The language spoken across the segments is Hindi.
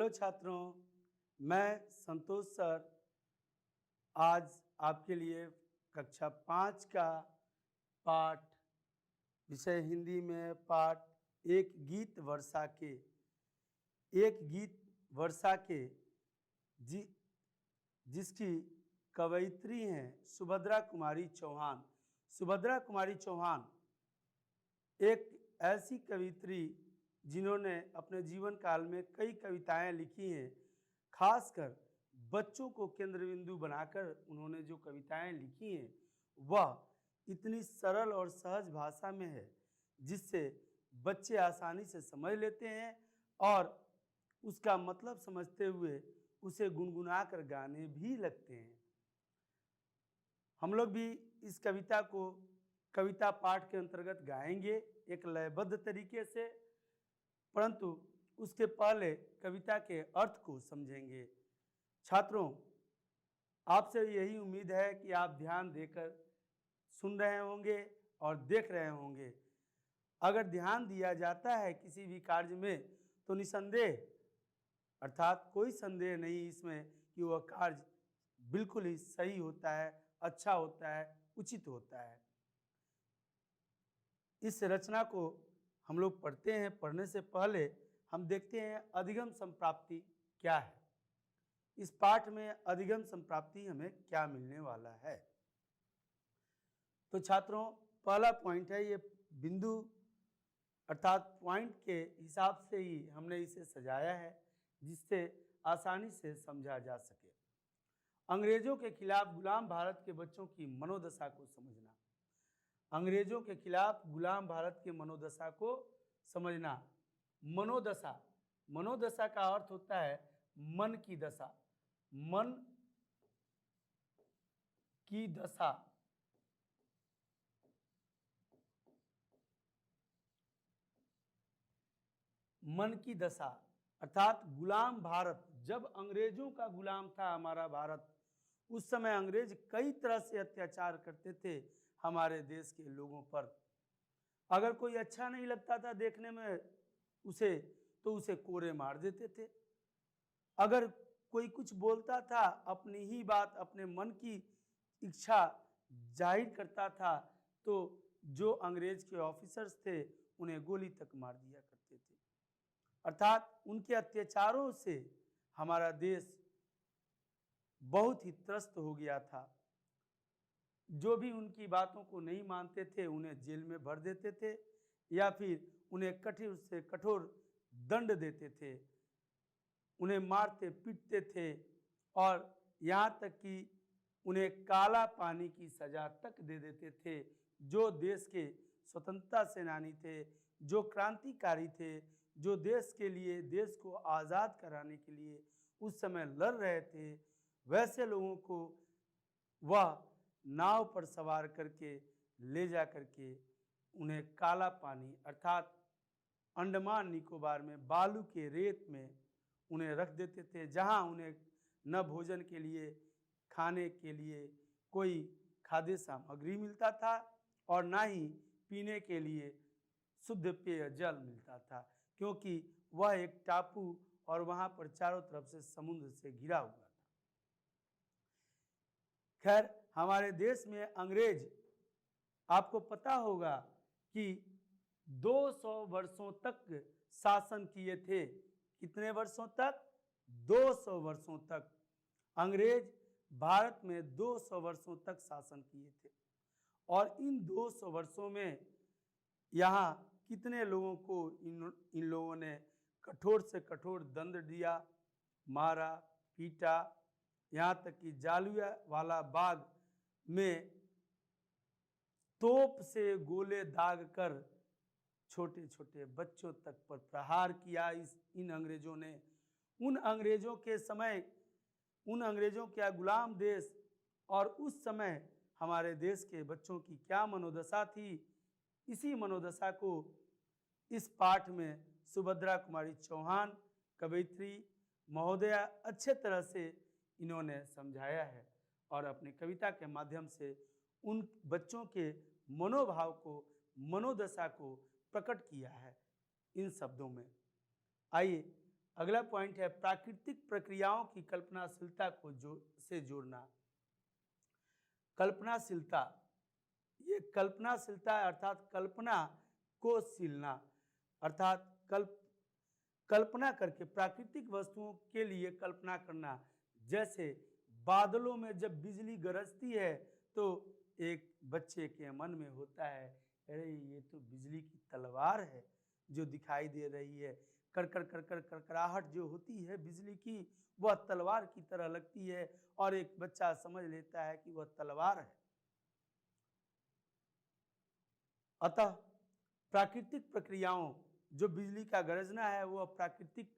हेलो छात्रों, मैं संतोष सर आज आपके लिए कक्षा 5 का पाठ विषय हिंदी में पाठ एक गीत वर्षा के जिसकी कवयित्री हैं सुभद्रा कुमारी चौहान। सुभद्रा कुमारी चौहान एक ऐसी कवयित्री जिन्होंने अपने जीवन काल में कई कविताएं लिखी हैं। खासकर बच्चों को केंद्र बिंदु बनाकर उन्होंने जो कविताएं लिखी हैं वह इतनी सरल और सहज भाषा में है जिससे बच्चे आसानी से समझ लेते हैं और उसका मतलब समझते हुए उसे गुनगुना कर गाने भी लगते हैं। हम लोग भी इस कविता को कविता पाठ के अंतर्गत गाएंगे एक लयबद्ध तरीके से, परंतु उसके पहले कविता के अर्थ को समझेंगे। छात्रों, आपसे यही उम्मीद है कि आप ध्यान देकर सुन रहे होंगे और देख रहे होंगे। अगर ध्यान दिया जाता है किसी भी कार्य में तो निसंदेह अर्थात कोई संदेह नहीं इसमें कि वह कार्य बिल्कुल ही सही होता है, अच्छा होता है, उचित होता है। इस रचना को हम लोग पढ़ते हैं। पढ़ने से पहले हम देखते हैं अधिगम संप्राप्ति क्या है। इस पाठ में अधिगम संप्राप्ति हमें क्या मिलने वाला है। तो छात्रों, पहला पॉइंट है, ये बिंदु अर्थात पॉइंट के हिसाब से ही हमने इसे सजाया है जिससे आसानी से समझा जा सके। अंग्रेजों के खिलाफ गुलाम भारत के बच्चों की मनोदशा को समझना। अंग्रेजों के खिलाफ गुलाम भारत के मनोदशा को समझना। मनोदशा, मनोदशा का अर्थ होता है मन की दशा। मन की दशा, मन की दशा अर्थात गुलाम भारत, जब अंग्रेजों का गुलाम था हमारा भारत, उस समय अंग्रेज कई तरह से अत्याचार करते थे हमारे देश के लोगों पर। अगर कोई अच्छा नहीं लगता था देखने में उसे तो उसे कोरे मार देते थे। अगर कोई कुछ बोलता था, अपनी ही बात, अपने मन की इच्छा जाहिर करता था, तो जो अंग्रेज के ऑफिसर्स थे उन्हें गोली तक मार दिया करते थे। अर्थात उनके अत्याचारों से हमारा देश बहुत ही त्रस्त हो गया था। जो भी उनकी बातों को नहीं मानते थे उन्हें जेल में भर देते थे या फिर उन्हें कठोर से कठोर दंड देते थे, उन्हें मारते पीटते थे और यहाँ तक कि उन्हें काला पानी की सजा तक दे देते थे। जो देश के स्वतंत्रता सेनानी थे, जो क्रांतिकारी थे, जो देश के लिए, देश को आज़ाद कराने के लिए उस समय लड़ रहे थे, वैसे लोगों को वह नाव पर सवार करके ले जा करके उन्हें काला पानी अर्थात अंडमान निकोबार में बालू के रेत में उन्हें रख देते थे, जहां उन्हें न भोजन के लिए, खाने के लिए कोई खाद्य सामग्री मिलता था और ना ही पीने के लिए शुद्ध पेय जल मिलता था, क्योंकि वह एक टापू और वहां पर चारों तरफ से समुद्र से घिरा हुआ था। खैर, हमारे देश में अंग्रेज, आपको पता होगा कि 200 वर्षों तक शासन किए थे। कितने वर्षों तक? 200 वर्षों तक अंग्रेज भारत में 200 वर्षों तक शासन किए थे। और इन 200 वर्षों में यहाँ कितने लोगों को इन लोगों ने कठोर से कठोर दंड दिया, मारा, पीटा, यहाँ तक कि जालियांवाला बाग में तोप से गोले दाग कर छोटे छोटे बच्चों तक पर प्रहार किया इन अंग्रेजों ने। उन अंग्रेजों के समय, उन अंग्रेजों का गुलाम देश और उस समय हमारे देश के बच्चों की क्या मनोदशा थी, इसी मनोदशा को इस पाठ में सुभद्रा कुमारी चौहान कवयित्री महोदया अच्छे तरह से इन्होंने समझाया है और अपनी कविता के माध्यम से उन बच्चों के मनोभाव को, मनोदशा को प्रकट किया है इन शब्दों में। आइए अगला पॉइंट है प्राकृतिक प्रक्रियाओं की कल्पनाशीलता को से जोड़ना। कल्पनाशीलता, ये कल्पनाशीलता अर्थात कल्पना को सीलना, अर्थात कल्पना करके प्राकृतिक वस्तुओं के लिए कल्पना करना। जैसे बादलों में जब बिजली गरजती है तो एक बच्चे के मन में होता है, अरे ये तो बिजली की तलवार है जो दिखाई दे रही है, करकर करकर करकराहट जो होती है बिजली की वह तलवार की तरह लगती है और एक बच्चा समझ लेता है कि वह तलवार है। अतः प्राकृतिक प्रक्रियाओं, जो बिजली का गरजना है वह प्राकृतिक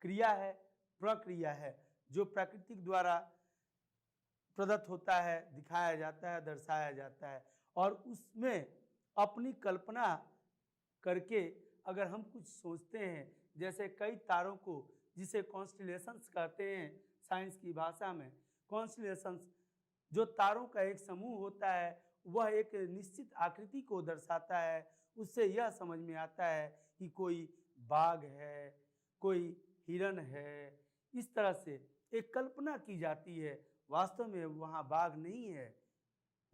क्रिया है, प्रक्रिया है जो प्राकृतिक द्वारा प्रदत्त होता है, दिखाया जाता है, दर्शाया जाता है और उसमें अपनी कल्पना करके अगर हम कुछ सोचते हैं, जैसे कई तारों को, जिसे कॉन्स्टिलेशंस कहते हैं साइंस की भाषा में, कॉन्स्टिलेशंस जो तारों का एक समूह होता है वह एक निश्चित आकृति को दर्शाता है। उससे यह समझ में आता है कि कोई बाघ है, कोई हिरन है, इस तरह से एक कल्पना की जाती है। वास्तव में वहाँ बाघ नहीं है,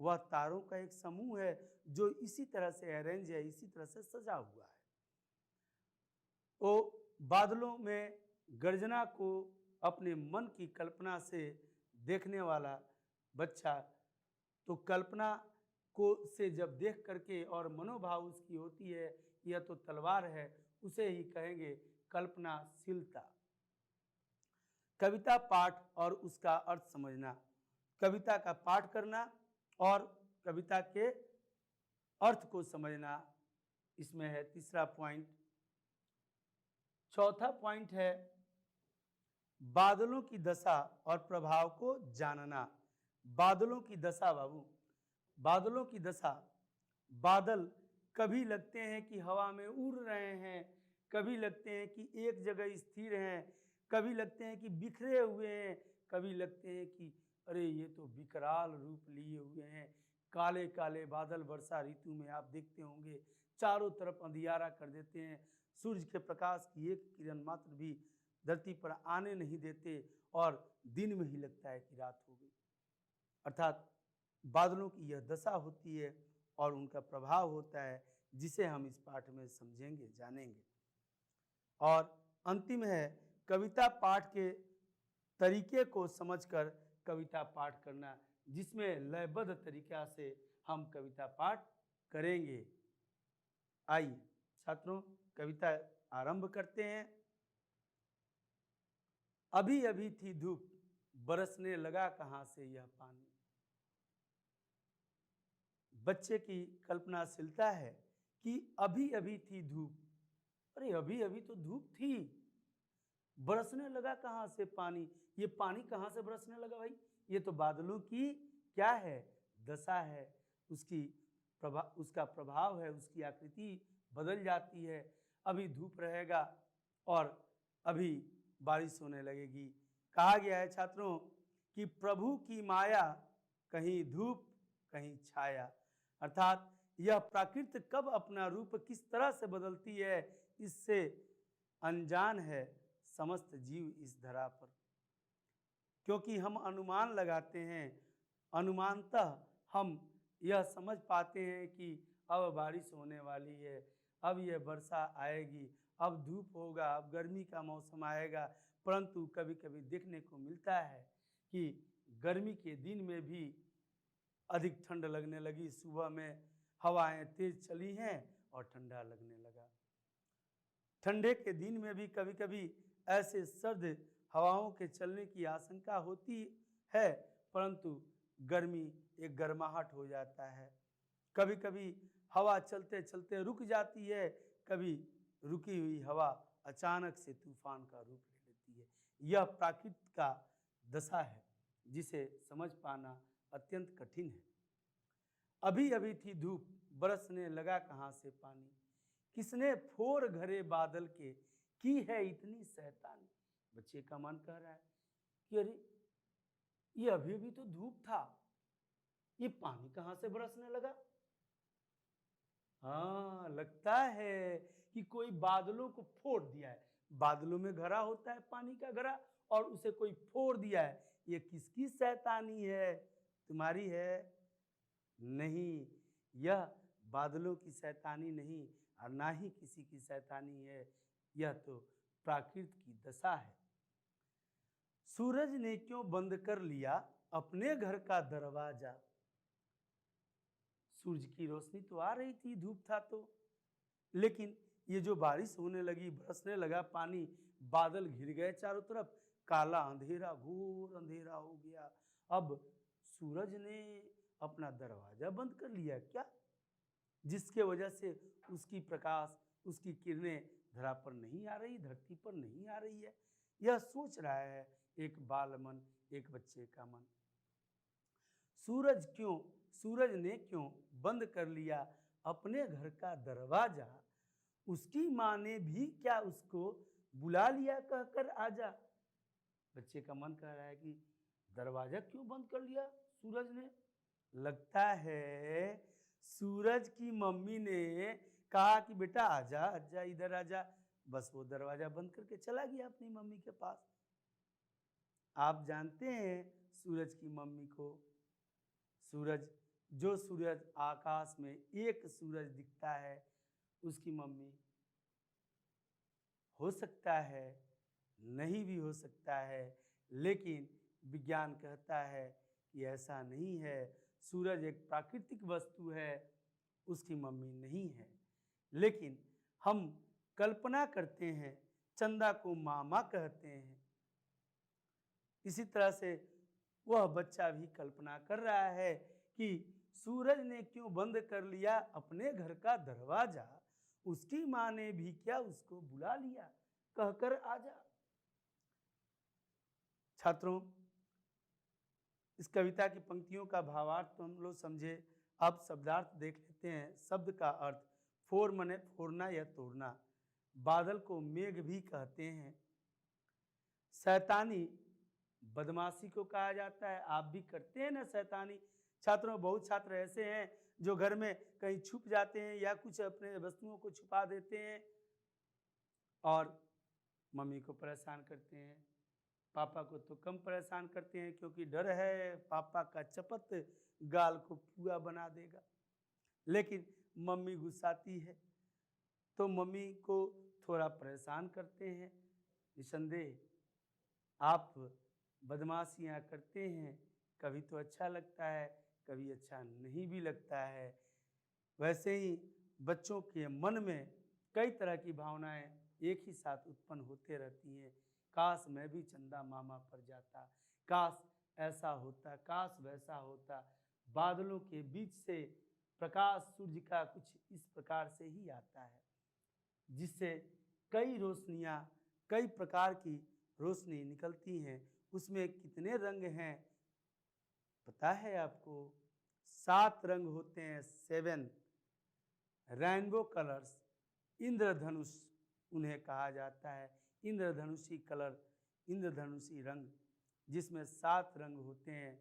वह तारों का एक समूह है जो इसी तरह से अरेंज है, इसी तरह से सजा हुआ है। तो बादलों में गर्जना को अपने मन की कल्पना से देखने वाला बच्चा तो कल्पना को से जब देख करके और मनोभाव उसकी होती है यह तो तलवार है, उसे ही कहेंगे कल्पनाशीलता। कविता पाठ और उसका अर्थ समझना, कविता का पाठ करना और कविता के अर्थ को समझना, इसमें है तीसरा पॉइंट। चौथा पॉइंट है बादलों की दशा और प्रभाव को जानना। बादलों की दशा बाबू, बादलों की दशा, बादल कभी लगते हैं कि हवा में उड़ रहे हैं, कभी लगते हैं कि एक जगह स्थिर हैं, कभी लगते हैं कि बिखरे हुए हैं, कभी लगते हैं कि अरे ये तो विकराल रूप लिए हुए हैं। काले काले बादल वर्षा ऋतु में आप देखते होंगे चारों तरफ अंधियारा कर देते हैं, सूर्य के प्रकाश की एक किरण मात्र भी धरती पर आने नहीं देते और दिन में ही लगता है कि रात हो गई। अर्थात बादलों की यह दशा होती है और उनका प्रभाव होता है, जिसे हम इस पाठ में समझेंगे, जानेंगे। और अंतिम है कविता पाठ के तरीके को समझकर कविता पाठ करना, जिसमें लयबद्ध तरीका से हम कविता पाठ करेंगे। आइए छात्रों कविता आरंभ करते हैं। अभी अभी थी धूप, बरसने लगा कहां से यह पानी। बच्चे की कल्पनाशीलता है कि अभी अभी थी धूप, अरे अभी अभी तो धूप थी, बरसने लगा कहां से पानी। ये पानी कहां से बरसने लगा भाई? ये तो बादलों की क्या है? दशा है, उसका प्रभाव है, उसकी आकृति बदल जाती है। अभी धूप रहेगा और अभी बारिश होने लगेगी। कहा गया है छात्रों कि प्रभु की माया, कहीं धूप कहीं छाया, अर्थात यह प्रकृति कब अपना रूप किस तरह से बदलती है इससे अनजान है समस्त जीव इस धरा पर। क्योंकि हम अनुमान लगाते हैं, अनुमानतः हम यह समझ पाते हैं कि अब बारिश होने वाली है, अब यह वर्षा आएगी, अब धूप होगा, अब गर्मी का मौसम आएगा। परंतु कभी कभी देखने को मिलता है कि गर्मी के दिन में भी अधिक ठंड लगने लगी, सुबह में हवाएं तेज चली हैं और ठंडा लगने लगा। ठंडे के दिन में भी कभी कभी ऐसे सर्द हवाओं के चलने की आशंका होती है, परंतु गर्मी एक गर्माहट हो जाता है। कभी कभी हवा चलते चलते रुक जाती है, कभी रुकी हुई हवा अचानक से तूफान का रूप ले लेती है। यह प्रकृति का दशा है जिसे समझ पाना अत्यंत कठिन है। अभी अभी थी धूप, बरसने लगा कहां से पानी, किसने फोर घरे बादल के, की है इतनी शैतानी। बच्चे का मन कह रहा है कि अरे ये अभी अभी तो धूप था, ये पानी कहां से बरसने लगा। हाँ, लगता है कि कोई बादलों को फोड़ दिया है, बादलों में घरा होता है पानी का घड़ा, और उसे कोई फोड़ दिया है। ये किसकी शैतानी है? तुम्हारी है? नहीं, यह बादलों की शैतानी नहीं और ना ही किसी की शैतानी है, यह तो प्राकृत की दशा है। सूरज ने क्यों बंद कर लिया अपने घर का दरवाजा? सूरज की रोशनी तो आ रही थी, धूप था तो, लेकिन ये जो बारिश होने लगी, बरसने लगा पानी, बादल घिर गए चारों तरफ, काला अंधेरा, घोर अंधेरा हो गया। अब सूरज ने अपना दरवाजा बंद कर लिया क्या, जिसके वजह से उसकी प्रकाश, उसकी किरणें धरा पर नहीं आ रही, धरती पर नहीं आ रही है। यह सोच रहा है एक बाल मन, एक बच्चे का मन। सूरज ने क्यों बंद कर लिया अपने घर का दरवाजा? उसकी माँ ने भी क्या उसको बुला लिया कहकर आजा? बच्चे का मन कह रहा है कि दरवाजा क्यों बंद कर लिया सूरज ने? लगता है सूरज की मम्मी ने कहा कि बेटा आजा आजा, इधर आजा। बस वो दरवाजा बंद करके चला गया अपनी मम्मी के पास। आप जानते हैं सूरज की मम्मी को? सूरज आकाश में एक सूरज दिखता है, उसकी मम्मी हो सकता है, नहीं भी हो सकता है, लेकिन विज्ञान कहता है कि ऐसा नहीं है। सूरज एक प्राकृतिक वस्तु है, उसकी मम्मी नहीं है। लेकिन हम कल्पना करते हैं, चंदा को मामा कहते हैं। इसी तरह से वह बच्चा भी कल्पना कर रहा है कि सूरज ने क्यों बंद कर लिया अपने घर का दरवाजा? उसकी माँ ने भी क्या उसको बुला लिया कहकर आजा। छात्रों, इस कविता की पंक्तियों का भावार्थ तो हम लोग समझे। अब शब्दार्थ देख लेते हैं। शब्द का अर्थ फोर मने फोड़ना या तोड़ना। बादल को मेघ भी कहते हैं। शैतानी बदमाशी को कहा जाता है। आप भी करते हैं ना शैतानी? छात्रों, बहुत छात्र ऐसे हैं जो घर में कहीं छुप जाते हैं या कुछ अपने वस्तुओं को छुपा देते हैं और मम्मी को परेशान करते हैं। पापा को तो कम परेशान करते हैं क्योंकि डर है पापा का चपत गाल को पुआ बना देगा। लेकिन मम्मी गुस्साती है तो मम्मी को थोड़ा परेशान करते हैं। निसंदेह आप बदमाशियाँ करते हैं, कभी तो अच्छा लगता है, कभी अच्छा नहीं भी लगता है। वैसे ही बच्चों के मन में कई तरह की भावनाएं एक ही साथ उत्पन्न होते रहती हैं। काश मैं भी चंदा मामा पर जाता, काश ऐसा होता, काश वैसा होता। बादलों के बीच से प्रकाश सूर्य का कुछ इस प्रकार से ही आता है, जिससे कई रोशनियाँ, कई प्रकार की रोशनी निकलती हैं। उसमें कितने रंग हैं पता है आपको? 7 रंग होते हैं, 7 रेनबो कलर्स। इंद्रधनुष उन्हें कहा जाता है। इंद्रधनुषी कलर, इंद्रधनुषी रंग, जिसमें 7 रंग होते हैं।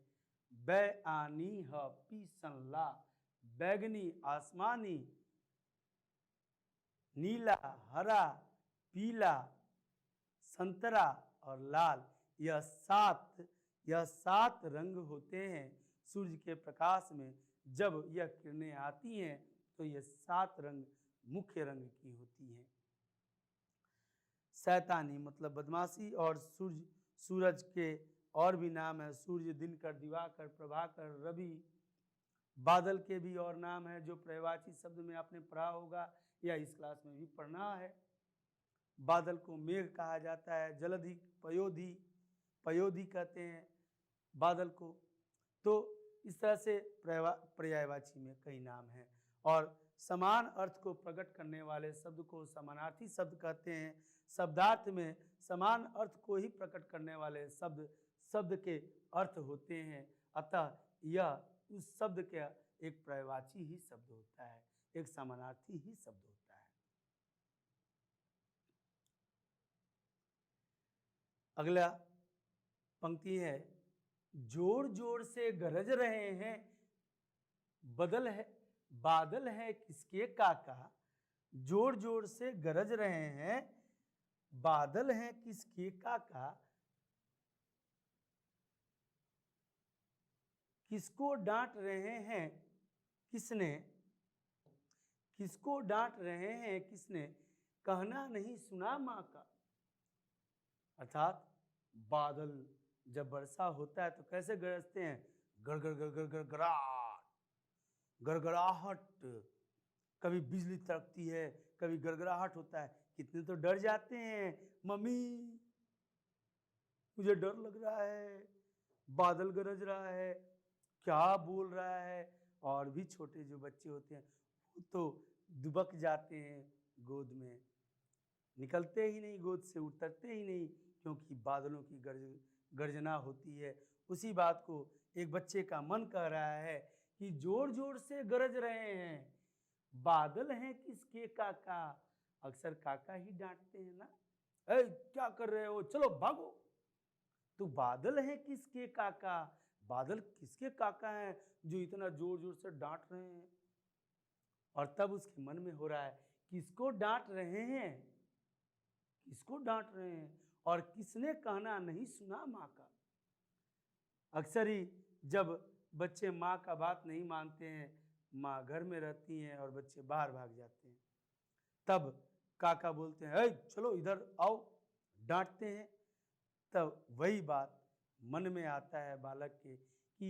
बैआनी ह पीसनला, बैगनी आसमानी, नीला, हरा, पीला, संतरा और लाल। यह सात रंग होते हैं। सूर्य के प्रकाश में जब यह किरणें आती हैं तो ये 7 रंग मुख्य रंग की होती हैं। शैतानी मतलब बदमाशी। और सूरज के और भी नाम है। सूर्य, दिनकर, दिवाकर, प्रभाकर, रवि। बादल के भी और नाम है जो पर्यायवाची शब्द में आपने पढ़ा होगा या इस क्लास में भी पढ़ना है। बादल को मेघ कहा जाता है। जलधि, पयोधि कहते हैं बादल को। तो इस तरह से पर्यायवाची में कई नाम हैं। और समान अर्थ को प्रकट करने वाले शब्द को समानार्थी शब्द कहते हैं। शब्दार्थ में समान अर्थ को ही प्रकट करने वाले शब्द के अर्थ होते हैं। अतः यह उस शब्द का एक पर्यायवाची ही शब्द होता है, एक समानार्थी ही शब्द होता है। अगला पंक्ति है, जोर जोर से गरज रहे हैं बादल है किसके काका। जोर जोर से गरज रहे हैं बादल हैं किसके काका, किसको डांट रहे हैं किसने, किसको डांट रहे हैं किसने, कहना नहीं सुना माँ का। अर्थात बादल जब वर्षा होता है तो कैसे गरजते हैं, गड़गड़ गड़गड़ गड़गड़ाहट, गड़गड़ाहट, कभी बिजली तड़कती है, कभी गड़गड़ाहट होता है। कितने तो डर जाते हैं, मम्मी मुझे डर लग रहा है, बादल गरज रहा है, क्या बोल रहा है। और भी छोटे जो बच्चे होते हैं वो तो दुबक जाते हैं, गोद में निकलते ही नहीं, गोद से उतरते ही नहीं, क्योंकि बादलों की गर्जना होती है। उसी बात को एक बच्चे का मन कह रहा है कि जोर जोर से गरज रहे हैं, बादल हैं किसके काका। अक्सर काका ही डांटते हैं ना, ए क्या कर रहे हो, चलो भागो। तो बादल हैं किसके काका, बादल किसके काका हैं जो इतना जोर जोर से डांट रहे हैं। और तब उसके मन में हो रहा है, किसको डांट रहे हैं, किसको डांट रहे हैं, और किसने कहना नहीं सुना माँ का। अक्सर ही जब बच्चे माँ का बात नहीं मानते हैं, माँ घर में रहती हैं और बच्चे बाहर भाग जाते हैं, तब काका बोलते हैं, चलो इधर आओ, डांटते हैं। तब वही बात मन में आता है बालक के कि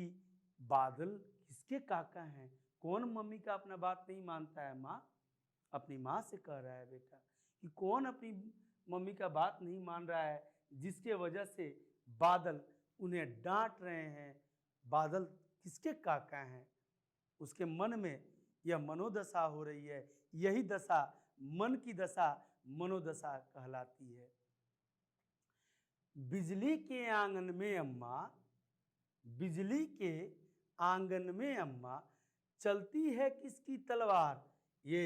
बादल किसके काका हैं, कौन मम्मी का अपना बात नहीं मानता है। माँ अपनी माँ से कह रहा है बेटा कि कौन अपनी मम्मी का बात नहीं मान रहा है, जिसके वजह से बादल उन्हें डांट रहे हैं, बादल किसके काका हैं। उसके मन में यह मनोदशा हो रही है, यही दशा मन की दशा मनोदशा कहलाती है। बिजली के आंगन में अम्मा, बिजली के आंगन में अम्मा, चलती है किसकी तलवार। ये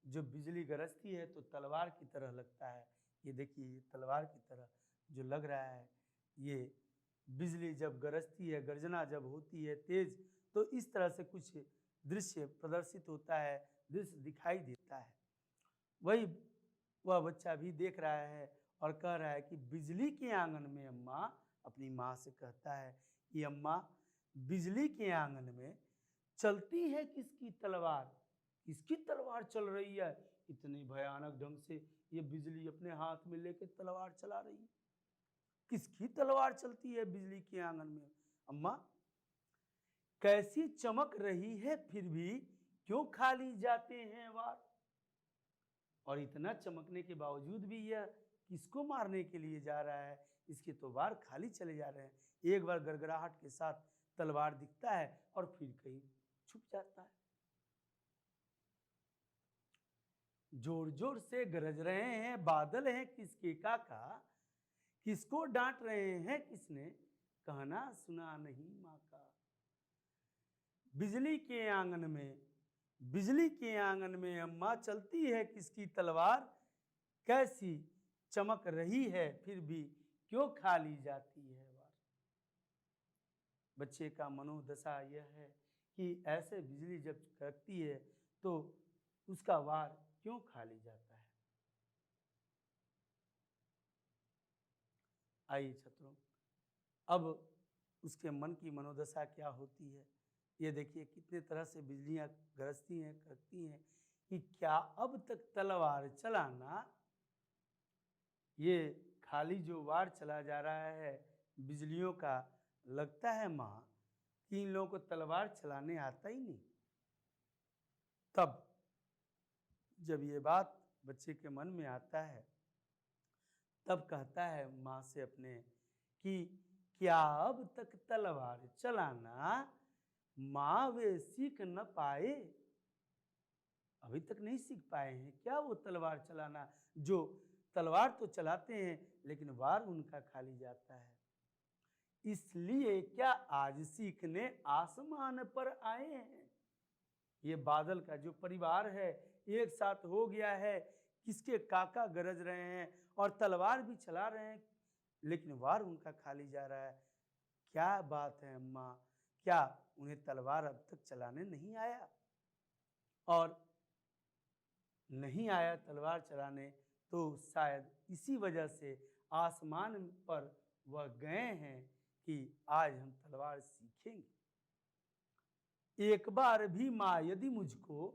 जो बिजली गरजती है तो तलवार की तरह लगता है, ये देखिए तलवार की तरह जो लग रहा है। ये बिजली जब गरजती है, गर्जना जब होती है तेज, तो इस तरह से कुछ दृश्य प्रदर्शित होता है, दृश्य दिखाई देता है। वही वह बच्चा भी देख रहा है और कह रहा है कि बिजली के आंगन में अम्मा, अपनी माँ से कहता है कि अम्मा बिजली के आंगन में चलती है किसकी तलवार, किसकी तलवार चल रही है। इतनी भयानक ढंग से ये बिजली अपने हाथ में लेके तलवार चला रही है, किसकी तलवार चलती है बिजली के आंगन में अम्मा। कैसी चमक रही है फिर भी क्यों खाली जाते हैं वार। और इतना चमकने के बावजूद भी यह किसको मारने के लिए जा रहा है, इसके तो वार खाली चले जा रहे हैं। एक बार गड़गड़ाहट के साथ तलवार दिखता है और फिर कहीं छुप जाता है। जोर जोर से गरज रहे हैं, बादल हैं किसके काका, किसको डांट रहे हैं किसने, कहना सुना नहीं माँ का। बिजली के आंगन में, बिजली के आंगन में अम्मा, चलती है किसकी तलवार, कैसी चमक रही है फिर भी क्यों खाली जाती है वार। बच्चे का मनोदशा यह है कि ऐसे बिजली जब कड़कती है तो उसका वार क्यों खाली जाता है। आइए छात्रों, अब उसके मन की मनोदशा क्या होती है ये देखिए। कितने तरह से बिजलियां गरजती हैं, कड़कती हैं कि क्या अब तक तलवार चलाना, ये खाली जो वार चला जा रहा है बिजलियों का, लगता है माँ कि इन लोगों को तलवार चलाने आता ही नहीं। तब जब ये बात बच्चे के मन में आता है तब कहता है माँ से अपने कि क्या अब तक तलवार चलाना माँ वे सीख न पाए। अभी तक नहीं सीख पाए हैं क्या वो तलवार चलाना, जो तलवार तो चलाते हैं लेकिन वार उनका खाली जाता है। इसलिए क्या आज सीखने आसमान पर आए हैं। ये बादल का जो परिवार है एक साथ हो गया है, किसके काका गरज रहे हैं और तलवार भी चला रहे हैं, लेकिन वार उनका खाली जा रहा है। क्या बात है अम्मा, क्या उन्हें तलवार अब तक चलाने नहीं आया। और नहीं आया तलवार चलाने तो शायद इसी वजह से आसमान पर वह गए हैं कि आज हम तलवार सीखेंगे। एक बार भी माँ यदि मुझको,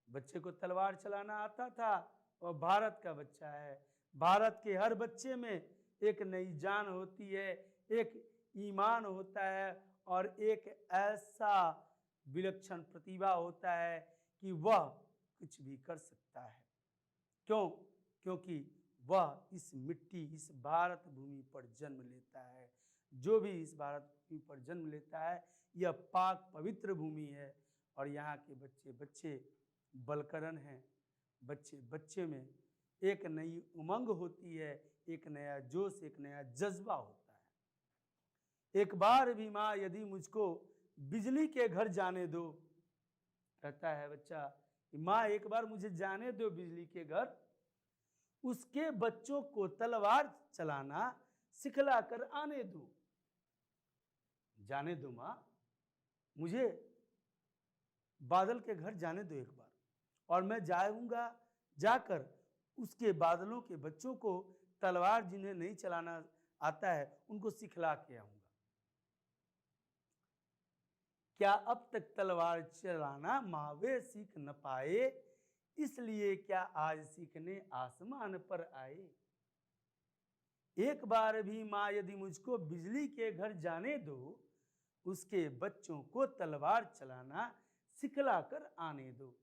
बच्चे को तलवार चलाना आता था, वह भारत का बच्चा है। भारत के हर बच्चे में एक नई जान होती है, एक ईमान होता है और एक ऐसा विलक्षण प्रतिभा होता है कि वह कुछ भी कर सकता है। क्यों? क्योंकि वह इस मिट्टी, इस भारत भूमि पर जन्म लेता है। जो भी इस भारत भूमि पर जन्म लेता है, यह पाक पवित्र भूमि है और यहाँ के बच्चे बच्चे बलकरन हैं। बच्चे बच्चे में एक नई उमंग होती है, एक नया जोश, एक नया जज्बा होता है। एक बार भी माँ यदि मुझको बिजली के घर जाने दो, कहता है बच्चा कि माँ एक बार मुझे जाने दो बिजली के घर, उसके बच्चों को तलवार चलाना सिखला कर आने दो। जाने दो माँ, मुझे बादल के घर जाने दो एक बार, और मैं जाऊंगा, जाकर उसके बादलों के बच्चों को तलवार जिन्हें नहीं चलाना आता है उनको सिखला के आऊंगा। क्या अब तक तलवार चलाना माँ वे सीख न पाए, इसलिए क्या आज सीखने आसमान पर आए। एक बार भी माँ यदि मुझको बिजली के घर जाने दो, उसके बच्चों को तलवार चलाना सिखला कर आने दो।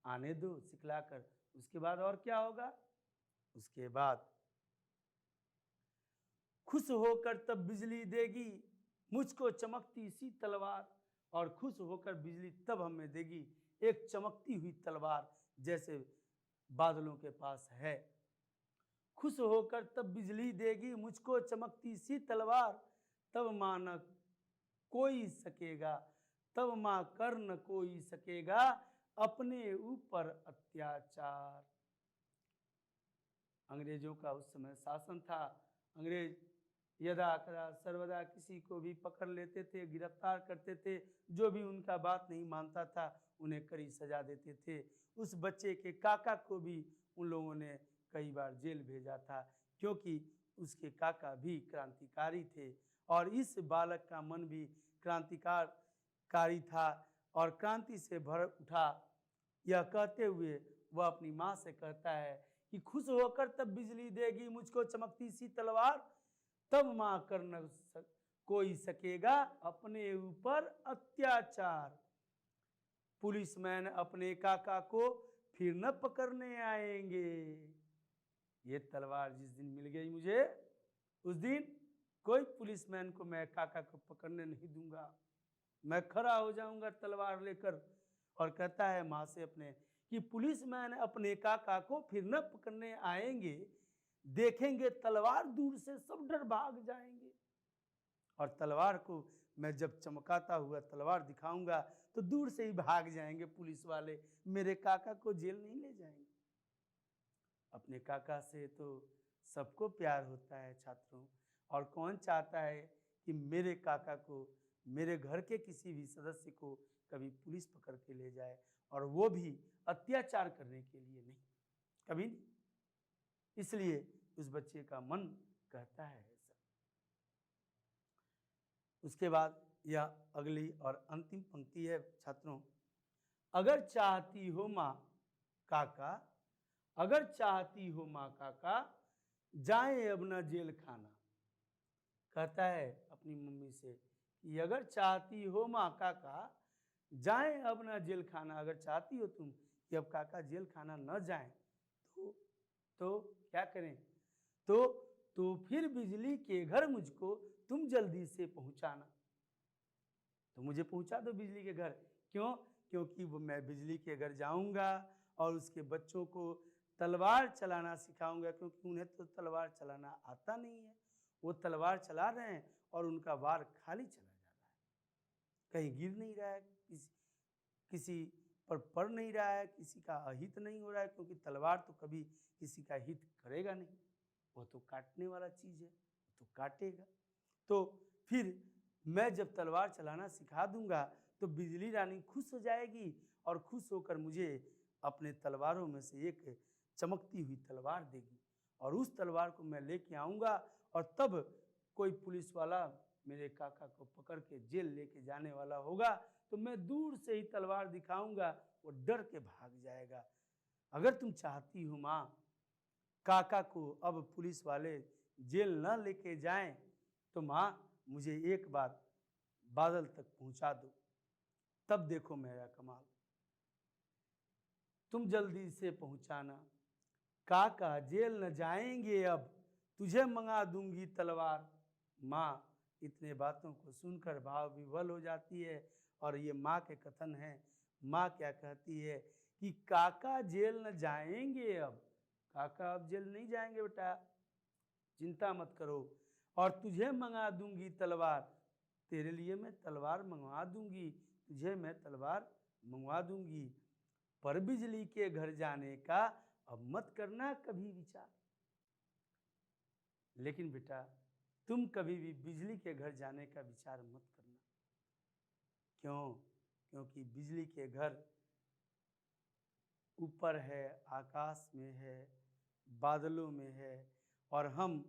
आने दो सिखलाकर, उसके बाद और क्या होगा? उसके बाद खुश होकर तब बिजली देगी मुझको चमकती सी तलवार, और खुश होकर बिजली तब हमें देगी एक चमकती हुई तलवार जैसे बादलों के पास है। खुश होकर तब बिजली देगी मुझको चमकती सी तलवार, तब माँ न कोई सकेगा, तब माँ कर न कोई सकेगा अपने ऊपर अत्याचार। अंग्रेजों का उस समय शासन था। अंग्रेज यदा कदा सर्वदा किसी को भी पकड़ लेते थे, गिरफ्तार करते थे। जो भी उनका बात नहीं मानता था उन्हें कड़ी सजा देते थे। उस बच्चे के काका को भी उन लोगों ने कई बार जेल भेजा था, क्योंकि उसके काका भी क्रांतिकारी थे और इस बालक का मन भी क्रांतिकारी था और क्रांति से भर उठा। यह कहते हुए वह अपनी माँ से कहता है कि खुश होकर तब बिजली देगी मुझको चमकती सी तलवार, तब माँ कर न कोई सकेगा अपने ऊपर अत्याचार। पुलिसमैन अपने काका को फिर न पकड़ने आएंगे। ये तलवार जिस दिन मिल गई मुझे, उस दिन कोई पुलिसमैन को मैं काका को पकड़ने नहीं दूंगा। मैं खड़ा हो जाऊंगा तलवार लेकर। और कहता है माँ से अपने कि पुलिसमैन अपने काका को फिर न पकड़ने आएंगे, देखेंगे तलवार दूर से सब डर भाग जाएंगे। और तलवार को मैं जब चमकाता हुआ तलवार दिखाऊंगा तो दूर से ही भाग जाएंगे पुलिस वाले, मेरे काका को जेल नहीं ले जाएंगे। अपने काका से तो सबको प्यार होता है छात्रों, और कौन चाहता है कि मेरे काका को, मेरे घर के किसी भी सदस्य को कभी पुलिस पकड़ के ले जाए, और वो भी अत्याचार करने के लिए नहीं, कभी नहीं। इसलिए उस बच्चे का मन कहता है ऐसा। उसके बाद यह अगली और अंतिम पंक्ति है छात्रों। अगर चाहती हो माँ काका, अगर चाहती हो माँ काका, जाएं अब न जेल खाना। कहता है अपनी मम्मी से कि अगर चाहती हो माँ काका, जाएं अब न जेल खाना। अगर चाहती हो तुम कि अब काका जेल खाना न जाएं, तो क्या करें? तो फिर बिजली के घर मुझको तुम जल्दी से पहुंचाना। तो मुझे पहुंचा दो बिजली के घर। क्यों? क्योंकि वो मैं बिजली के घर जाऊंगा और उसके बच्चों को तलवार चलाना सिखाऊंगा, क्योंकि उन्हें तो तलवार चलाना आता नहीं है। वो तलवार चला रहे हैं और उनका वार खाली चला जा रहा है, कहीं गिर नहीं रहा है, किसी पर पड़ नहीं रहा है, किसी का अहित नहीं हो रहा है, क्योंकि तलवार तो कभी किसी का हित करेगा नहीं, वो तो काटने वाला चीज़ है, तो काटेगा। तो फिर मैं जब तलवार चलाना सिखा दूंगा तो बिजली रानी खुश हो जाएगी और खुश होकर मुझे अपने तलवारों में से एक चमकती हुई तलवार देगी और उस तलवार को मैं लेके आऊँगा और तब कोई पुलिस वाला मेरे काका को पकड़ के जेल लेके जाने वाला होगा तो मैं दूर से ही तलवार दिखाऊंगा, वो डर के भाग जाएगा। अगर तुम चाहती हो माँ काका को अब पुलिस वाले जेल न लेके जाएं तो माँ मुझे एक बार बादल तक पहुंचा दो, तब देखो मेरा कमाल। तुम जल्दी से पहुंचाना, काका जेल न जाएंगे अब, तुझे मंगा दूंगी तलवार। माँ इतने बातों को सुनकर भाव विह्वल हो जाती है और ये माँ के कथन हैं। माँ क्या कहती है कि काका जेल न जाएंगे अब, काका अब जेल नहीं जाएंगे बेटा, चिंता मत करो, और तुझे मंगा दूंगी तलवार, तेरे लिए मैं तलवार मंगवा दूंगी, तुझे मैं तलवार मंगवा दूंगी, पर बिजली के घर जाने का अब मत करना कभी विचार। लेकिन बेटा तुम कभी भी बिजली के घर जाने का विचार मत करना। क्यों? क्योंकि बिजली के घर ऊपर है, आकाश में है, बादलों में है और हम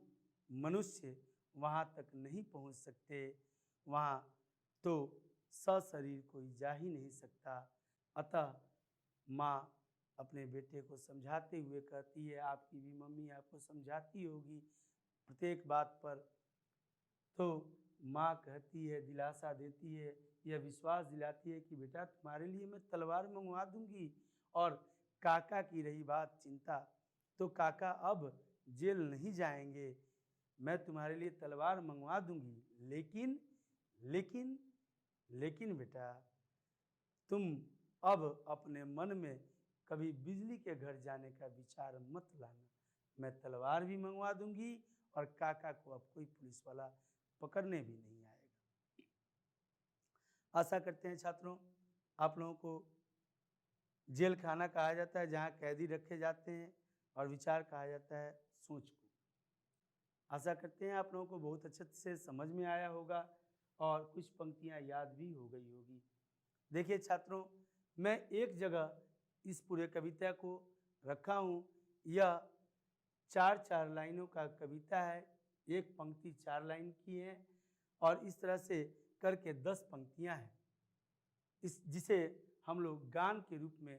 मनुष्य वहाँ तक नहीं पहुँच सकते, वहाँ तो सशरीर कोई जा ही नहीं सकता। अतः माँ अपने बेटे को समझाते हुए कहती है, आपकी भी मम्मी आपको समझाती होगी प्रत्येक बात पर, तो माँ कहती है, दिलासा देती है, यह विश्वास दिलाती है कि बेटा तुम्हारे लिए मैं तलवार मंगवा दूंगी। और काका की रही बात चिंता, तो काका अब जेल नहीं जाएंगे, मैं तुम्हारे लिए तलवार मंगवा दूंगी, लेकिन लेकिन लेकिन बेटा तुम अब अपने मन में कभी बिजली के घर जाने का विचार मत लाना, मैं तलवार भी मंगवा दूंगी और काका को अब कोई पुलिस वाला पकड़ने भी नहीं आएगा। आशा करते हैं छात्रों आप लोगों को जेल खाना कहा जाता है जहाँ कैदी रखे जाते हैं और विचार कहा जाता है सोच को। आशा करते हैं आप लोगों को बहुत अच्छे से समझ में आया होगा और कुछ पंक्तियाँ याद भी हो गई होगी। देखिए छात्रों, मैं एक जगह इस पूरे कविता को रखा हूँ। यह 4-4 लाइनों का कविता है, एक पंक्ति 4 लाइन की है और इस तरह से करके 10 पंक्तियाँ हैं, इस जिसे हम लोग गान के रूप में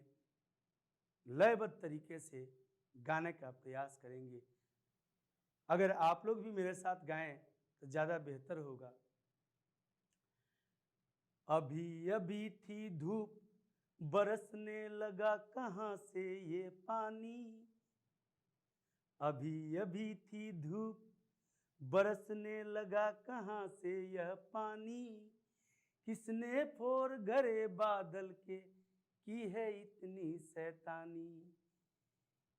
लयबद्ध तरीके से गाने का प्रयास करेंगे। अगर आप लोग भी मेरे साथ गाएं तो ज़्यादा बेहतर होगा। अभी अभी थी धूप बरसने लगा कहाँ से ये पानी, अभी अभी थी धूप बरसने लगा कहाँ से यह पानी, किसने फोर घरे बादल के की है इतनी शैतानी,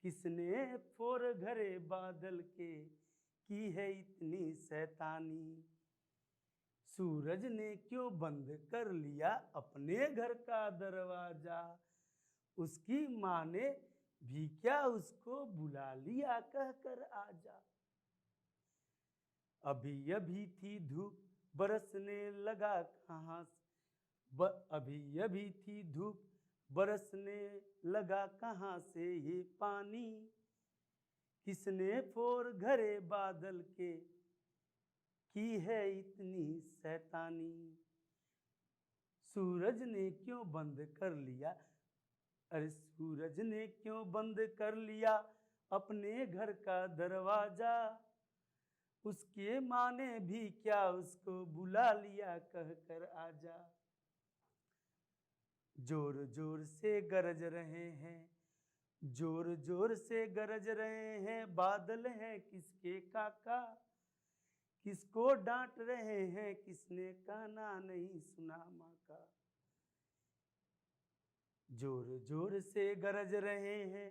किसने फोर घरे बादल के की है इतनी शैतानी, सूरज ने क्यों बंद कर लिया अपने घर का दरवाजा, उसकी माँ ने भी क्या उसको बुला लिया कहकर आजा, अभी अभी थी धूप बरसने लगा कहाँ से अभी अभी थी धूप बरसने लगा कहाँ से ये पानी, किसने फोर घरे बादल के की है इतनी शैतानी, सूरज ने क्यों बंद कर लिया, अरे सूरज ने क्यों बंद कर लिया अपने घर का दरवाजा, उसके माँ ने भी क्या उसको बुला लिया कहकर आजा, जोर जोर से गरज रहे हैं, जोर जोर से गरज रहे हैं बादल हैं किसके काका, किसको डांट रहे हैं किसने कहना नहीं सुना माँ का, जोर जोर से गरज रहे हैं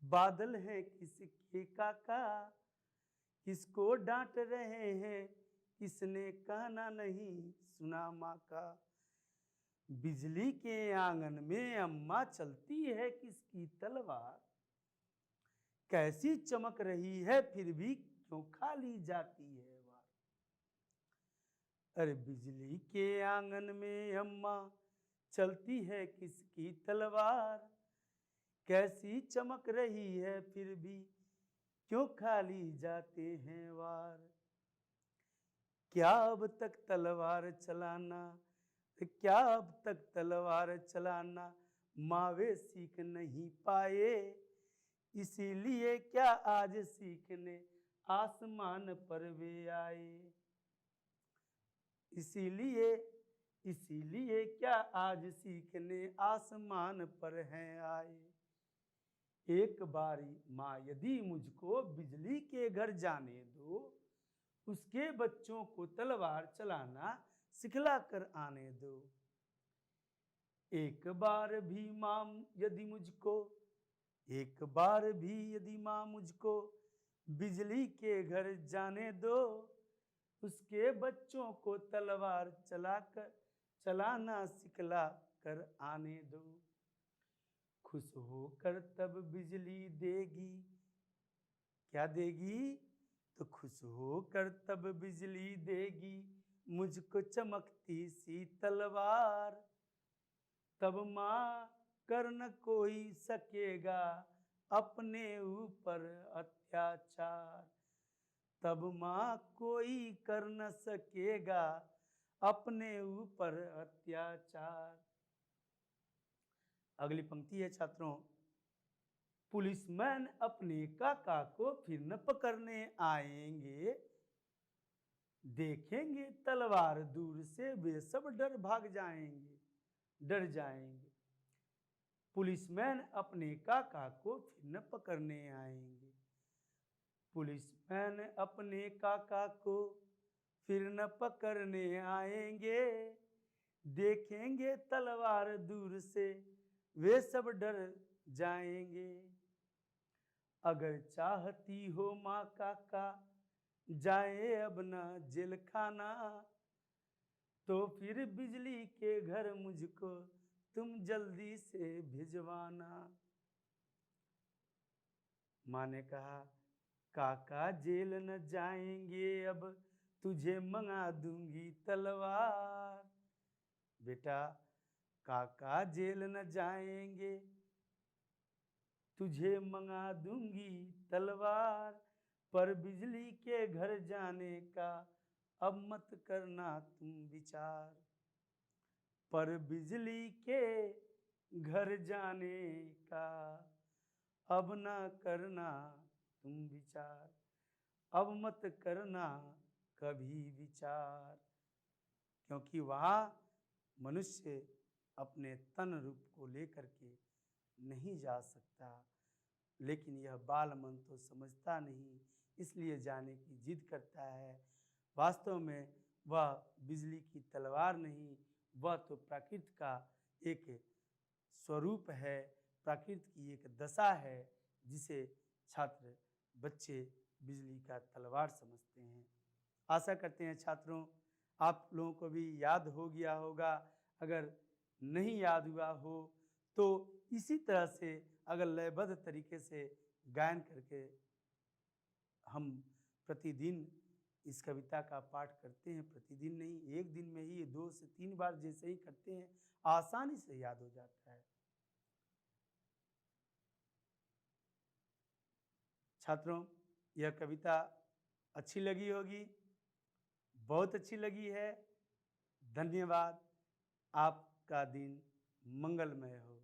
बादल हैं किसके काका, किसको डांट रहे हैं किसने कहना नहीं सुना माँ का, बिजली के आंगन में अम्मा चलती है किसकी तलवार, कैसी चमक रही है फिर भी क्यों खाली जाती है वार, अरे बिजली के आंगन में अम्मा चलती है किसकी तलवार, कैसी चमक रही है फिर भी क्यों खाली जाते हैं वार। क्या अब तक तलवार चलाना, क्या अब तक तलवार चलाना मावे सीख नहीं पाए। इसीलिए क्या आज सीखने आसमान पर वे आए। इसीलिए इसीलिए क्या आज सीखने आसमान पर हैं आए। एक बारी माँ यदि मुझको बिजली के घर जाने दो, उसके बच्चों को तलवार चलाना सिखला कर आने दो। एक बार भी माँ यदि मुझको, एक बार भी यदि माँ मुझको बिजली के घर जाने दो, उसके बच्चों को तलवार चलाना सिखला कर आने दो। खुश होकर तब बिजली देगी, क्या देगी, तो खुश होकर तब बिजली देगी मुझको चमकती सी तलवार। तब माँ कर न कोई सकेगा अपने ऊपर अत्याचार। तब माँ कोई कर न सकेगा अपने ऊपर अत्याचार। अगली पंक्ति है छात्रों, पुलिसमैन अपने काका को फिर न पकड़ने आएंगे, देखेंगे तलवार दूर से वे सब डर जाएंगे। पुलिसमैन अपने काका को फिर न पकड़ने आएंगे, पुलिसमैन अपने काका को फिर न पकड़ने आएंगे, देखेंगे तलवार दूर से वे सब डर जाएंगे। अगर चाहती हो माँ काका जाए अब ना जेल खाना, तो फिर बिजली के घर मुझको तुम जल्दी से भिजवाना। माँ ने कहा काका जेल न जाएंगे, अब तुझे मंगा दूंगी तलवार। बेटा काका जेल न जाएंगे, तुझे मंगा दूंगी तलवार, पर बिजली के घर जाने का अब मत करना तुम विचार। पर बिजली के घर जाने का अब ना करना तुम विचार, अब मत करना कभी विचार। क्योंकि वहाँ मनुष्य अपने तन रूप को लेकर के नहीं जा सकता, लेकिन यह बाल मन तो समझता नहीं, इसलिए जाने की जिद करता है। वास्तव में वह बिजली की तलवार नहीं, वह तो प्रकृति का एक स्वरूप है, प्रकृति की एक दशा है, जिसे छात्र बच्चे बिजली का तलवार समझते हैं। आशा करते हैं छात्रों आप लोगों को भी याद हो गया होगा। अगर नहीं याद हुआ हो तो इसी तरह से अगर लयबद्ध तरीके से गायन करके हम प्रतिदिन इस कविता का पाठ करते हैं, प्रतिदिन नहीं एक दिन में ही 2 से 3 बार जैसे ही करते हैं आसानी से याद हो जाता है। छात्रों यह कविता अच्छी लगी होगी, बहुत अच्छी लगी है। धन्यवाद। आपका दिन मंगलमय हो।